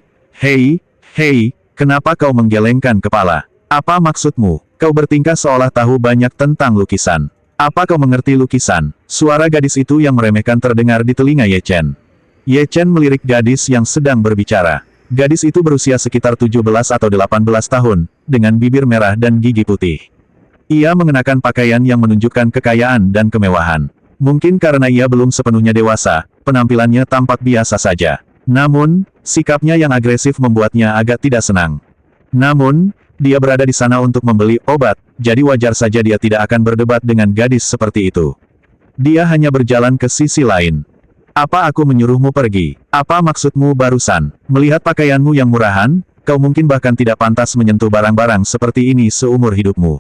kenapa kau menggelengkan kepala? Apa maksudmu? Kau bertingkah seolah tahu banyak tentang lukisan. Apa kau mengerti lukisan? Suara gadis itu yang meremehkan terdengar di telinga Ye Chen. Ye Chen melirik gadis yang sedang berbicara. Gadis itu berusia sekitar 17 atau 18 tahun, dengan bibir merah dan gigi putih. Ia mengenakan pakaian yang menunjukkan kekayaan dan kemewahan. Mungkin karena ia belum sepenuhnya dewasa, penampilannya tampak biasa saja. Namun, sikapnya yang agresif membuatnya agak tidak senang. Namun, dia berada di sana untuk membeli obat, jadi wajar saja dia tidak akan berdebat dengan gadis seperti itu. Dia hanya berjalan ke sisi lain. Apa aku menyuruhmu pergi? Apa maksudmu barusan? Melihat pakaianmu yang murahan, kau mungkin bahkan tidak pantas menyentuh barang-barang seperti ini seumur hidupmu.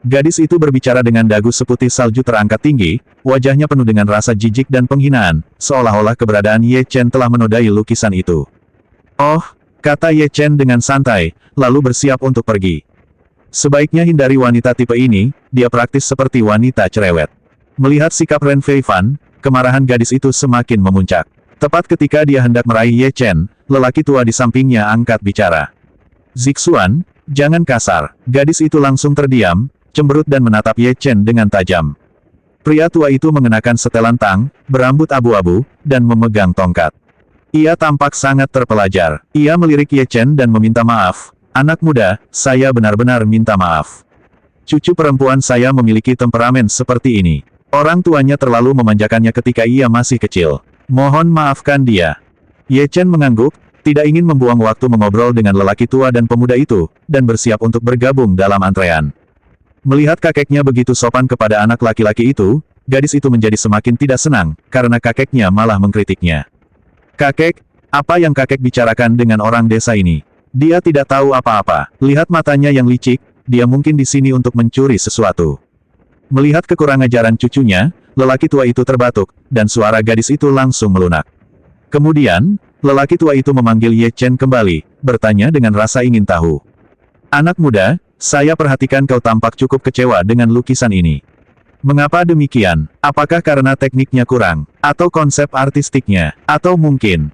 Gadis itu berbicara dengan dagu seputih salju terangkat tinggi, wajahnya penuh dengan rasa jijik dan penghinaan, seolah-olah keberadaan Ye Chen telah menodai lukisan itu. Oh, kata Ye Chen dengan santai, lalu bersiap untuk pergi. Sebaiknya hindari wanita tipe ini, dia praktis seperti wanita cerewet. Melihat sikap Ren Feifan, kemarahan gadis itu semakin memuncak. Tepat ketika dia hendak meraih Ye Chen, lelaki tua di sampingnya angkat bicara. Zixuan, jangan kasar. Gadis itu langsung terdiam, cemberut dan menatap Ye Chen dengan tajam. Pria tua itu mengenakan setelan tang, berambut abu-abu, dan memegang tongkat. Ia tampak sangat terpelajar. Ia melirik Ye Chen dan meminta maaf. Anak muda, saya benar-benar minta maaf. Cucu perempuan saya memiliki temperamen seperti ini. Orang tuanya terlalu memanjakannya ketika ia masih kecil. Mohon maafkan dia. Ye Chen mengangguk, tidak ingin membuang waktu mengobrol dengan lelaki tua dan pemuda itu, dan bersiap untuk bergabung dalam antrean. Melihat kakeknya begitu sopan kepada anak laki-laki itu, gadis itu menjadi semakin tidak senang, karena kakeknya malah mengkritiknya. Kakek, apa yang kakek bicarakan dengan orang desa ini? Dia tidak tahu apa-apa. Lihat matanya yang licik, dia mungkin di sini untuk mencuri sesuatu. Melihat kekurang ajaran cucunya, lelaki tua itu terbatuk, dan suara gadis itu langsung melunak. Kemudian, lelaki tua itu memanggil Ye Chen kembali, bertanya dengan rasa ingin tahu. Anak muda, saya perhatikan kau tampak cukup kecewa dengan lukisan ini. Mengapa demikian? Apakah karena tekniknya kurang? Atau konsep artistiknya? Atau mungkin?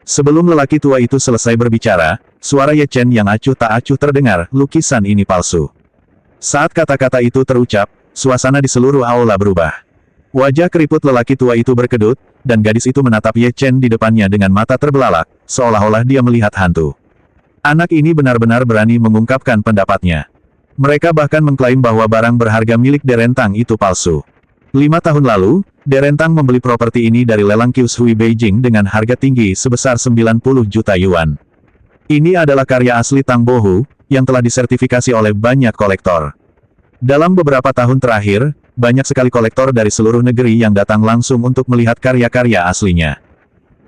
Sebelum lelaki tua itu selesai berbicara, suara Ye Chen yang acuh tak acuh terdengar, lukisan ini palsu. Saat kata-kata itu terucap, suasana di seluruh aula berubah. Wajah keriput lelaki tua itu berkedut, dan gadis itu menatap Ye Chen di depannya dengan mata terbelalak, seolah-olah dia melihat hantu. Anak ini benar-benar berani mengungkapkan pendapatnya. Mereka bahkan mengklaim bahwa barang berharga milik Derentang itu palsu. 5 tahun lalu, Derentang membeli properti ini dari lelang Qishui Beijing dengan harga tinggi sebesar 90 juta yuan. Ini adalah karya asli Tang Bohu, yang telah disertifikasi oleh banyak kolektor. Dalam beberapa tahun terakhir, banyak sekali kolektor dari seluruh negeri yang datang langsung untuk melihat karya-karya aslinya.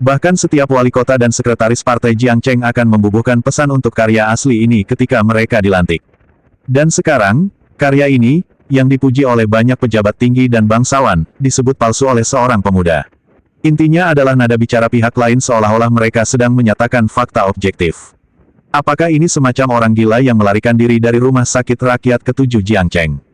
Bahkan setiap wali kota dan sekretaris partai Jiangcheng akan membubuhkan pesan untuk karya asli ini ketika mereka dilantik. Dan sekarang, karya ini, yang dipuji oleh banyak pejabat tinggi dan bangsawan, disebut palsu oleh seorang pemuda. Intinya adalah nada bicara pihak lain seolah-olah mereka sedang menyatakan fakta objektif. Apakah ini semacam orang gila yang melarikan diri dari rumah sakit rakyat ke-7 Jiangcheng?